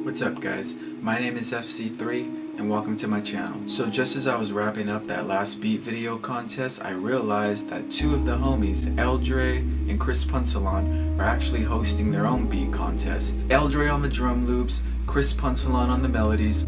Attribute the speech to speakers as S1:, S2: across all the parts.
S1: What's up guys, my name is FC3 and welcome to my channel. So just as I was wrapping up that last beat video contest, I realized that two of the homies, L.Dre and Chris are actually hosting their own beat contest. L.Dre on the drum loops, Chris on the melodies.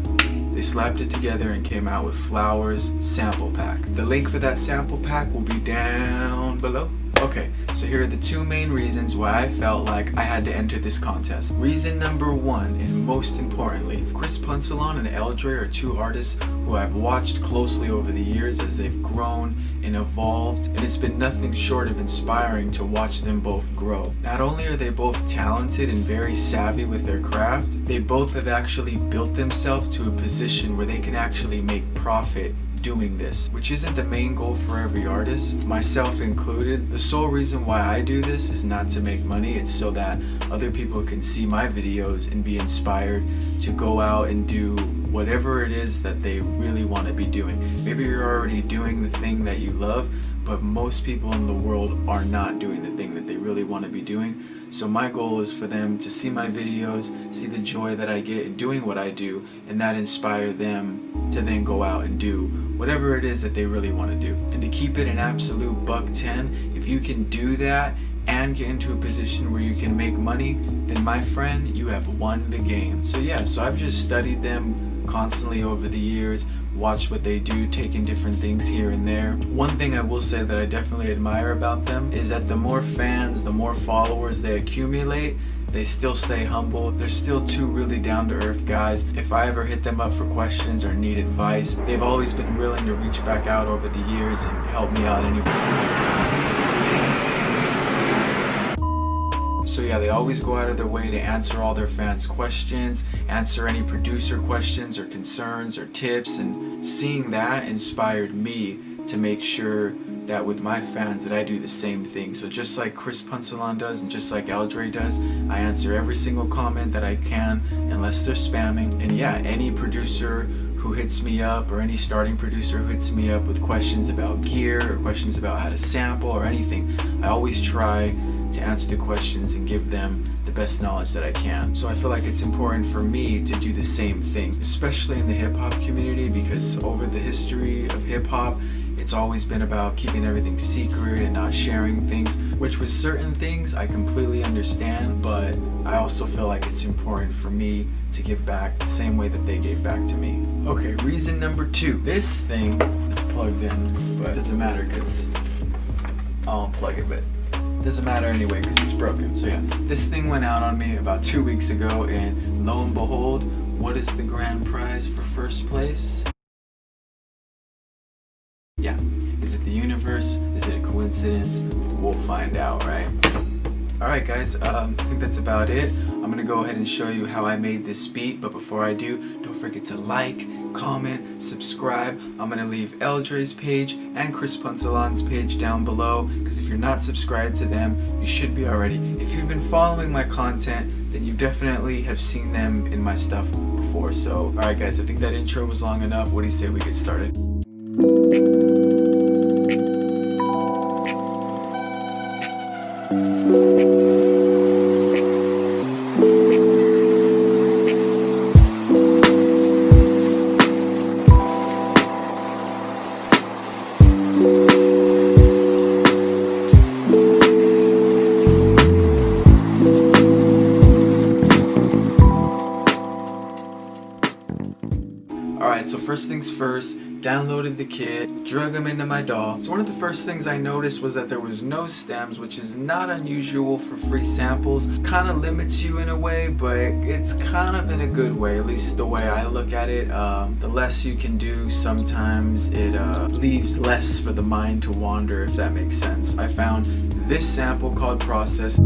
S1: They slapped it together and came out with Flowers Sample Pack. The link for that sample pack will be down below. Okay, so here are the two main reasons why I felt like I had to enter this contest. Reason number one, and most importantly, Chris and L.Dre are two artists who I've watched closely over the years as they've grown and evolved, and it's been nothing short of inspiring to watch them both grow. Not only are they both talented and very savvy with their craft, they both have actually built themselves to a position where they can actually make profit doing this, which isn't the main goal for every artist, myself included. The sole reason why I do this is not to make money, it's so that other people can see my videos and be inspired to go out and do whatever it is that they really want to be doing. Maybe you're already doing the thing that you love, but most people in the world are not doing the thing that they really want to be doing. So my goal is for them to see my videos, see the joy that I get in doing what I do, and that inspire them to then go out and do whatever it is that they really want to do. And to keep it an absolute $110, if you can do that and get into a position where you can make money, then my friend, you have won the game. So yeah, so I've just studied them constantly over the years, watched what they do, taking different things here and there. One thing I will say that I definitely admire about them is that the more fans, the more followers they accumulate, they still stay humble. They're still two really down-to-earth guys. If I ever hit them up for questions or need advice, they've always been willing to reach back out over the years and help me out anyway. So yeah, they always go out of their way to answer all their fans' questions, answer any producer questions or concerns or tips, and seeing that inspired me to make sure that with my fans that I do the same thing. So just like Chris does and just like L.Dre does, I answer every single comment that I can unless they're spamming. And yeah, any producer who hits me up or any starting producer who hits me up with questions about gear or questions about how to sample or anything, I always try to answer the questions and give them the best knowledge that I can. So I feel like it's important for me to do the same thing, especially in the hip-hop community, because over the history of hip-hop, it's always been about keeping everything secret and not sharing things, which with certain things I completely understand, but I also feel like it's important for me to give back the same way that they gave back to me. Okay, reason number two. This thing is plugged in, but it doesn't matter because I'll unplug it, but it doesn't matter anyway because it's broken. So yeah, this thing went out on me about 2 weeks ago, and lo and behold, what is the grand prize for first place? Yeah, is it the universe? Is it a coincidence? We'll find out, right? Alright guys, I think that's about it. I'm gonna go ahead and show you how I made this beat, but before I do, don't forget to like, comment, subscribe. I'm gonna leave L.Dre's page and Chris page down below, because if you're not subscribed to them, you should be already. If you've been following my content, then you definitely have seen them in my stuff before. So, alright guys, I think that intro was long enough. What do you say we get started? Alright, so first things first, downloaded the kit, drug them into my DAW. So one of the first things I noticed was that there was no stems, which is not unusual for free samples. Kind of limits you in a way, but it's kind of in a good way, at least the way I look at it. The less you can do, sometimes it leaves less for the mind to wander, if that makes sense. I found this sample called Process.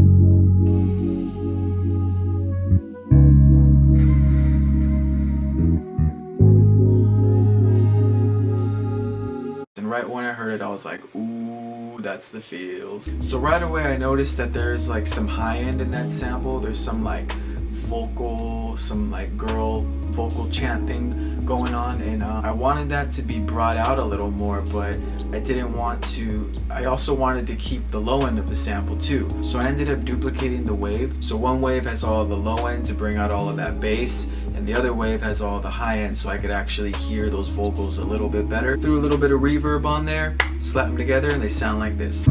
S1: Right when I heard it, I was like, ooh, that's the feels. So right away I noticed that there's like some high end in that sample. There's some like vocal some like girl vocal chant thing going on, and I wanted that to be brought out a little more, but I didn't want to. I also wanted to keep the low end of the sample too, so I ended up duplicating the wave. So one wave has all the low end to bring out all of that bass, and the other wave has all the high end, so I could actually hear those vocals a little bit better. Threw a little bit of reverb on there, slapped them together, and they sound like this.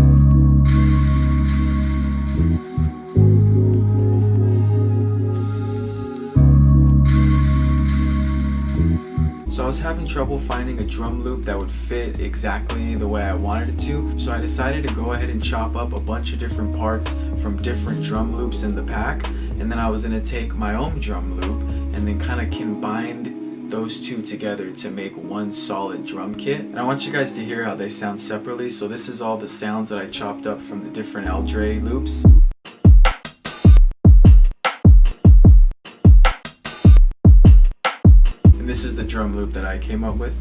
S1: So I was having trouble finding a drum loop that would fit exactly the way I wanted it to, so I decided to go ahead and chop up a bunch of different parts from different drum loops in the pack, and then I was going to take my own drum loop and then kind of combine those two together to make one solid drum kit. And I want you guys to hear how they sound separately. So this is all the sounds that I chopped up from the different L.Dre loops. And this is the drum loop that I came up with.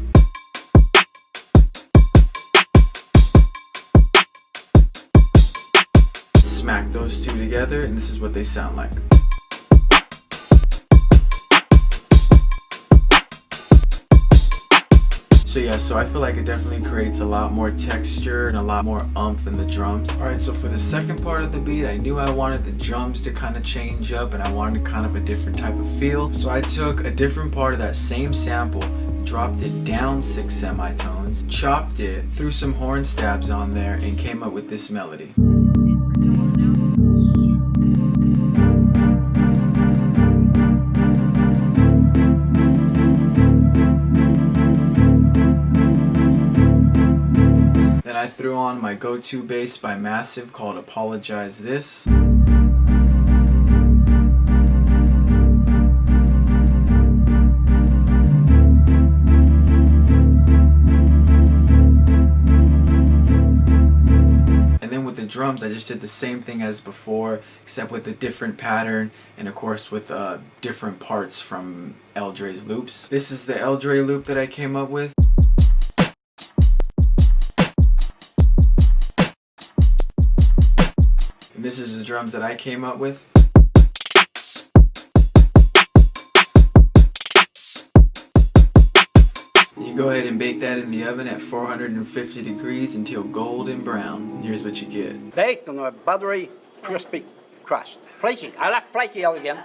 S1: Smack those two together, and this is what they sound like. So yeah, so I feel like it definitely creates a lot more texture and a lot more oomph in the drums. Alright, so for the second part of the beat, I knew I wanted the drums to kind of change up, and I wanted kind of a different type of feel. So I took a different part of that same sample, dropped it down 6 semitones, chopped it, threw some horn stabs on there, and came up with this melody. I threw on my go-to bass by Massive called Apologize This. And then with the drums, I just did the same thing as before, except with a different pattern, and of course with different parts from L.Dre's loops. This is the L.Dre loop that I came up with. And this is the drums that I came up with. You go ahead and bake that in the oven at 450 degrees until golden brown. Here's what you get.
S2: Baked on a buttery, crispy crust. Flaky. I like flaky again.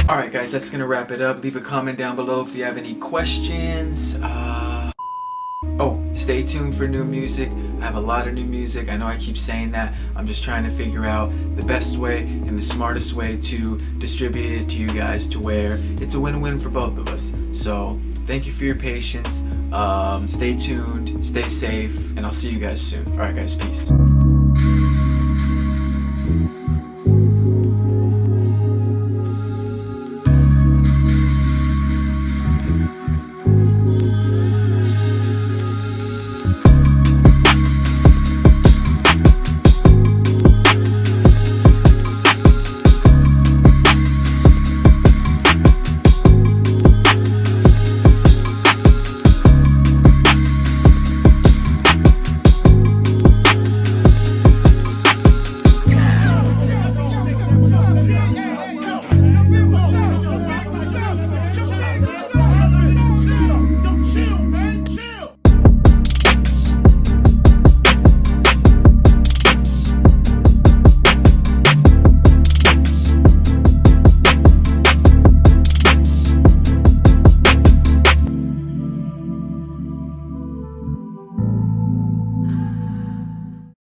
S1: Alright guys, that's gonna wrap it up. Leave a comment down below if you have any questions. Oh, stay tuned for new music. I have a lot of new music. I know I keep saying that. I'm just trying to figure out the best way and the smartest way to distribute it to you guys to where it's a win-win for both of us. So thank you for your patience. Stay tuned, stay safe, and I'll see you guys soon. Alright guys, peace.